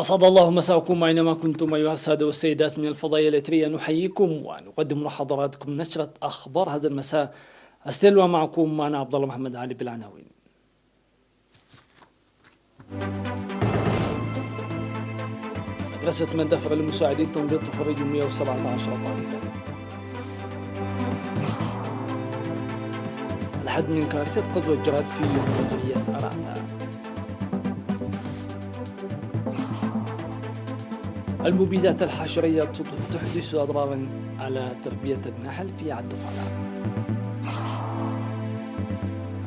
أسعد الله مساءكم أينما كنتم أيها السادة والسيدات من الفضائية الإثرية. نحييكم ونقدم لحضراتكم نشرة أخبار هذا المساء. أستلوا معكم أنا عبد الله محمد علي بالعناوين. مدرسة مندفر لمساعدي التمريض تخرج 117 طالبا. الحد من كارثة قذف الجراد في مديرية أراتا. المبيدات الحشرية تحدث أضرارا على تربية النحل في عدوخلة.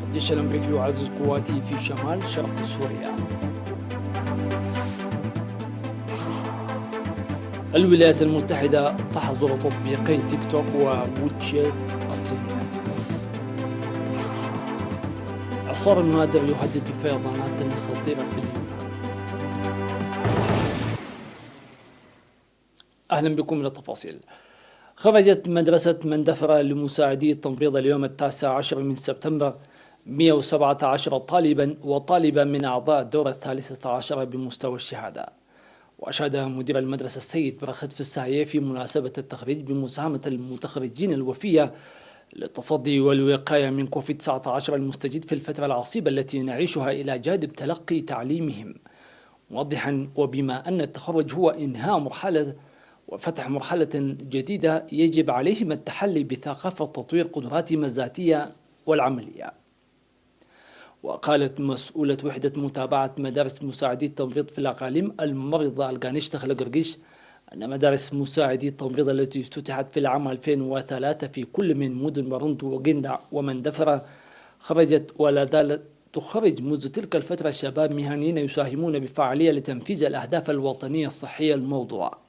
الجيش الأمريكي يعزز قواته في شمال شرق سوريا. الولايات المتحدة تحظر تطبيقي تيك توك ووتشيت الصينية. إعصار نادر يهدد بفيضانات خطيرة في اليونان. أهلا بكم إلى التفاصيل. خرجت مدرسة مندفرة لمساعدي التمريض اليوم 19 من سبتمبر 117 طالبا وطالبة من أعضاء الدورة 13 بمستوى الشهادة. وأشاد مدير المدرسة السيد برخت في السعي في مناسبة التخريج بمساهمة المتخرجين الوفية للتصدي والوقاية من كوفيد-19 المستجد في الفترة العصيبة التي نعيشها إلى جانب تلقي تعليمهم، موضحا وبما أن التخرج هو إنهاء مرحلة وفتح مرحلة جديدة يجب عليهم التحلي بثقافة تطوير قدراتهم الذاتية والعملية. وقالت مسؤولة وحدة متابعة مدارس مساعدي التمريض في الأقاليم الممرضة القانش تخلق قرقش أن مدارس مساعدي التمريض التي افتتحت في العام 2003 في كل من مدن برنت وقندع ومندفرة خرجت ولا زالت تخرج منذ تلك الفترة شباب مهنيين يساهمون بفعالية لتنفيذ الأهداف الوطنية الصحية الموضوعة.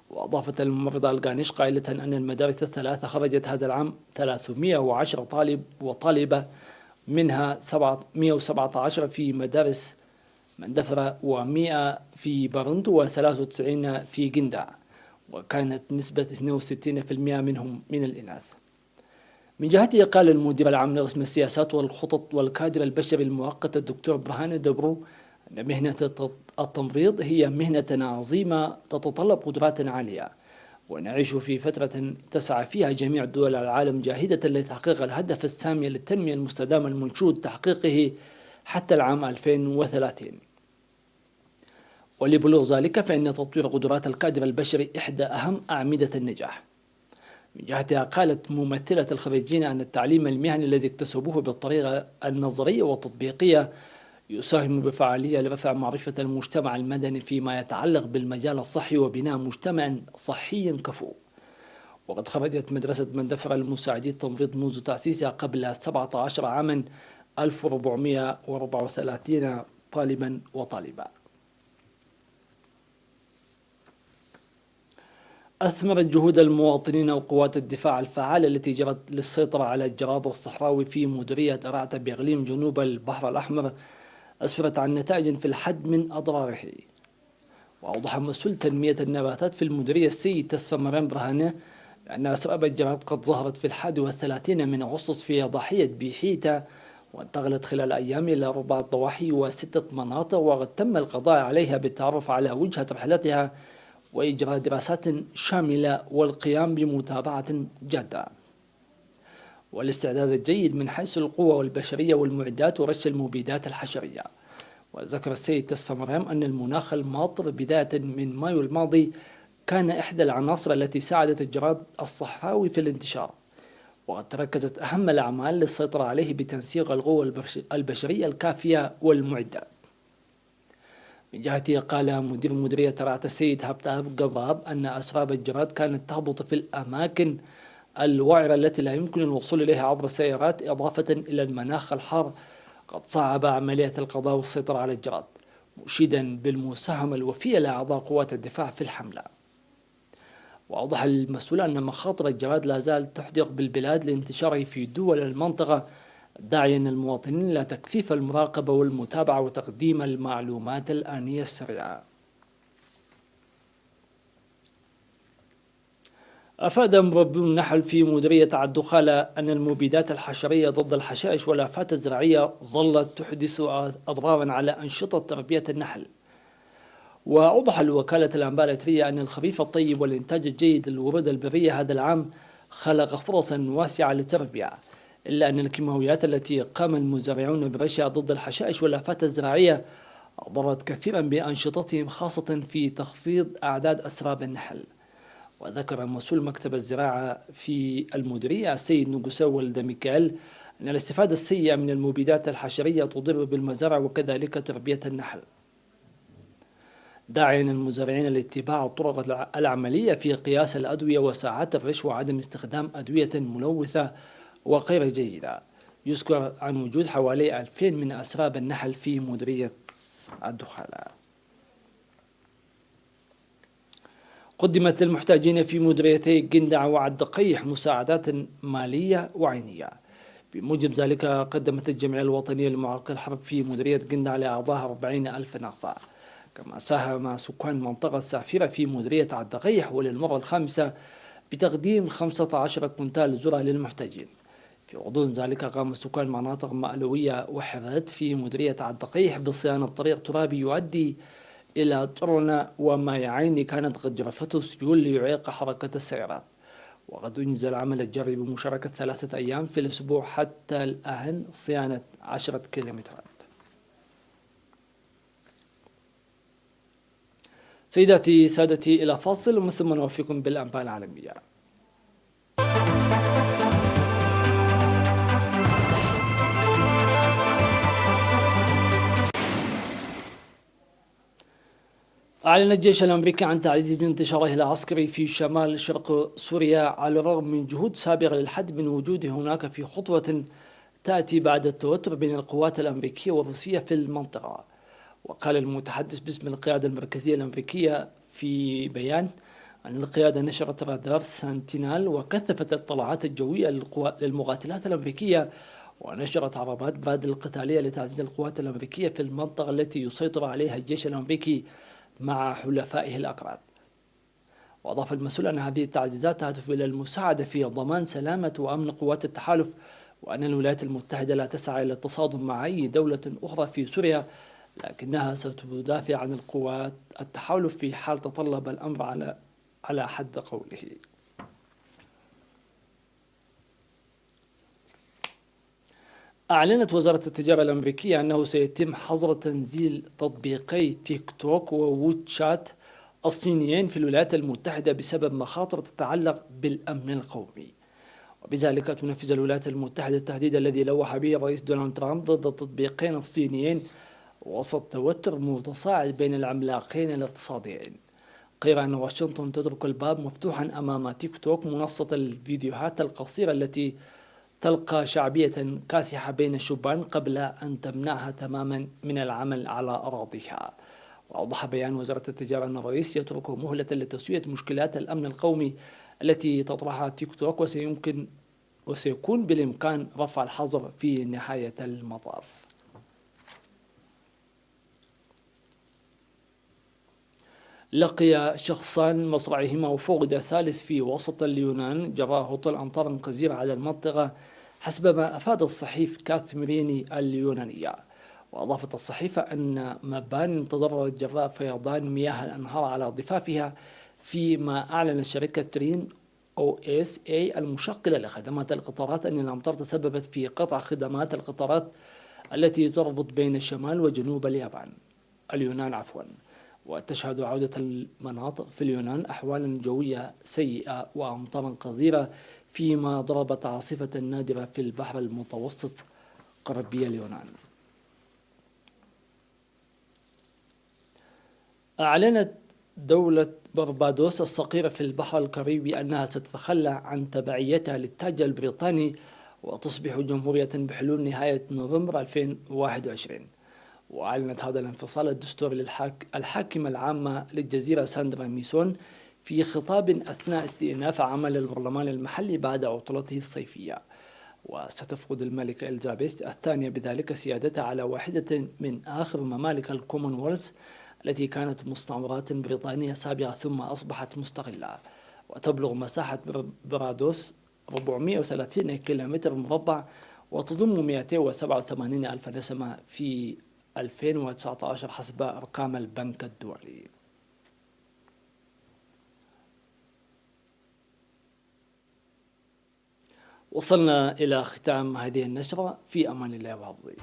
وأضافت الممرضة القانش قائلة أن المدارس الثلاثة خرجت هذا العام 310 طالب وطالبة، منها 117 في مدارس مندفرة و100 في برنت و93 في قندع، وكانت نسبة 62% منهم من الإناث. من جهته قال المدير العام لقسم السياسات والخطط والكادر البشري المؤقت الدكتور برهان دبرو أن مهنة التمريض هي مهنة عظيمة تتطلب قدرات عالية، ونعيش في فترة تسعى فيها جميع دول العالم جاهدة لتحقيق الهدف السامي للتنمية المستدامة المنشود تحقيقه حتى العام 2030. ولبلوغ ذلك فإن تطوير قدرات الكادر البشري إحدى أهم أعمدة النجاح. من جهتها قالت ممثلة الخريجين أن التعليم المهني الذي اكتسبوه بالطريقة النظرية والتطبيقية يساهم بفعالية لرفع معرفة المجتمع المدني فيما يتعلق بالمجال الصحي وبناء مجتمع صحي كفؤ. وقد خرجت مدرسة مندفرة لمساعدي التمريض منذ تأسيسها قبل 17 عاما 1434 طالبا وطالبة. أثمرت جهود المواطنين وقوات الدفاع الفعالة التي جرت للسيطرة على الجراد الصحراوي في مديرية أراتا بإقليم جنوب البحر الأحمر أسفرت عن نتائج في الحد من أضراره. وأوضح مسؤول تنمية النباتات في المديرية السيد تسفى مريم برهانة أن أسراب الجراد قد ظهرت في 31 من أغسطس في ضاحية بيحيتا، وانتقلت خلال أيام إلى 4 ضواحي و6 مناطق، وقد تم القضاء عليها بالتعرف على وجهة رحلتها وإجراء دراسات شاملة والقيام بمتابعة جادة والاستعداد الجيد من حيث القوة والبشرية والمعدات ورش المبيدات الحشرية. وذكر السيد تسفى مريم أن المناخ الماطر بداية من مايو الماضي كان إحدى العناصر التي ساعدت الجراد الصحراوي في الانتشار، وقد تركزت أهم الأعمال للسيطرة عليه بتنسيق القوة البشرية الكافية والمعدات. من جهته قال مدير مديرية أراتا السيد هبتاب قباب أن أسراب الجراد كانت تهبط في الأماكن الوعرة التي لا يمكن الوصول إليها عبر السيارات، إضافة إلى المناخ الحار قد صعب عملية القضاء والسيطرة على الجراد، مشيدا بالمساهمة الوفية لأعضاء قوات الدفاع في الحملة. وأوضح المسؤول أن مخاطر الجراد لا زال تحدق بالبلاد لانتشاره في دول المنطقة، داعيا المواطنين إلى تكثيف المراقبة والمتابعة وتقديم المعلومات الآنية السريعة. أفاد مربون النحل في مديرية عدوخلة أن المبيدات الحشرية ضد الحشائش والآفات الزراعية ظلت تحدث أضرارا على أنشطة تربية النحل، وأوضح وكالة الأنباء الإيطالية أن الخريف الطيب والإنتاج الجيد للورود البرية هذا العام خلق فرصا واسعة للتربية، إلا أن الكيماويات التي قام المزارعون برشها ضد الحشائش والآفات الزراعية أضرت كثيرا بأنشطتهم، خاصة في تخفيض أعداد أسراب النحل. وذكر مسؤول مكتب الزراعة في المديرية السيد نوغوسو والدميكال أن الاستفادة السيئة من المبيدات الحشرية تضر بالمزارع وكذلك تربية النحل، داعيا المزارعين لاتباع الطرق العملية في قياس الأدوية وساعات الرش وعدم استخدام أدوية ملوثة وغير جيدة. يذكر عن وجود حوالي 2000 من أسراب النحل في مديرية الدخلاء. قدمت للمحتاجين في مديريتي قندع وعالدقيح مساعدات مالية وعينية. بموجب ذلك قدمت الجمعية الوطنية لمعاقي الحرب في مديرية قندع لأعضائها 40,000 نقفة. كما ساهم سكان منطقة السعفيرة في مديرية عالدقيح وللمرة الخامسة بتقديم 15 كنتال ذرة للمحتاجين. في غضون ذلك قام سكان مناطق مألوية وحرات في مديرية عالدقيح بصيانة طريق ترابي يؤدي إلى طرن ومايعين كانت قد جرفته السيول ليعيق حركة السيارات. وقد أنجز العمل الجري بمشاركة 3 أيام في الأسبوع حتى الآن صيانة 10 كيلومترات. سيداتي سادتي إلى فاصل ومن ثم نوفيكم بالأنباء العالمية. أعلن الجيش الأمريكي عن تعزيز انتشاره العسكري في شمال شرق سوريا على الرغم من جهود سابقة للحد من وجوده هناك، في خطوة تأتي بعد التوتر بين القوات الأمريكية والروسية في المنطقة. وقال المتحدث باسم القيادة المركزية الأمريكية في بيان أن القيادة نشرت رادار سنتينال وكثفت الاطلاعات الجوية للمقاتلات الأمريكية، ونشرت عربات بادل القتالية لتعزيز القوات الأمريكية في المنطقة التي يسيطر عليها الجيش الأمريكي مع حلفائه الأقرب. وأضاف المسؤول أن هذه التعزيزات تهدف إلى المساعدة في ضمان سلامة وأمن قوات التحالف، وأن الولايات المتحدة لا تسعى إلى التصادم مع أي دولة أخرى في سوريا، لكنها ستدافع عن القوات التحالف في حال تطلب الأمر على حد قوله. أعلنت وزارة التجارة الأمريكية أنه سيتم حظر تنزيل تطبيقي تيك توك وواتشات الصينيين في الولايات المتحدة بسبب مخاطر تتعلق بالأمن القومي. وبذلك تنفذ الولايات المتحدة التهديد الذي لوح به الرئيس دونالد ترامب ضد التطبيقين الصينيين وسط توتر متصاعد بين العملاقين الاقتصاديين. قيل أن واشنطن تترك الباب مفتوحا أمام تيك توك، منصة الفيديوهات القصيرة التي تلقى شعبية كاسحة بين الشبان قبل أن تمنعها تماما من العمل على أراضيها. وأوضح بيان وزارة التجارة أن الرئيس يترك مهلة لتسوية مشكلات الأمن القومي التي تطرحها تيك توك، وسيكون بالإمكان رفع الحظر في نهاية المطاف. لقي شخصان مصرعهما وفقد ثالث في وسط اليونان جراء هطول أمطار غزيرة على المنطقة، حسب ما أفاد الصحيفة كاثمريني اليونانية. وأضافت الصحيفة أن مبان تضررت جراء فيضان مياه الأنهار على ضفافها، فيما أعلنت شركة ترين OSA المشغلة لخدمات القطارات أن الأمطار تسببت في قطع خدمات القطارات التي تربط بين الشمال وجنوب اليونان. وتشهد عودة المناطق في اليونان أحوالا جوية سيئة وأمطارا غزيرة، فيما ضربت عاصفة نادرة في البحر المتوسط غربي اليونان. أعلنت دولة بربادوس الصغيرة في البحر الكاريبي أنها ستتخلى عن تبعيتها للتاج البريطاني وتصبح جمهورية بحلول نهاية نوفمبر 2021. وأعلنت هذا الانفصال الدستوري الحاكمة العامة للجزيرة ساندرا ميسون في خطاب أثناء استئناف عمل البرلمان المحلي بعد عطلته الصيفية. وستفقد الملكة إليزابيث الثانية بذلك سيادتها على واحدة من آخر ممالك الكومنولث التي كانت مستعمرات بريطانية سابقة ثم أصبحت مستقلة. وتبلغ مساحة بربادوس 430 كيلومتر مربع، وتضم 287 ألف نسمة في 2019 حسب أرقام البنك الدولي. وصلنا إلى ختام هذه النشرة، في أمان الله وحفظه.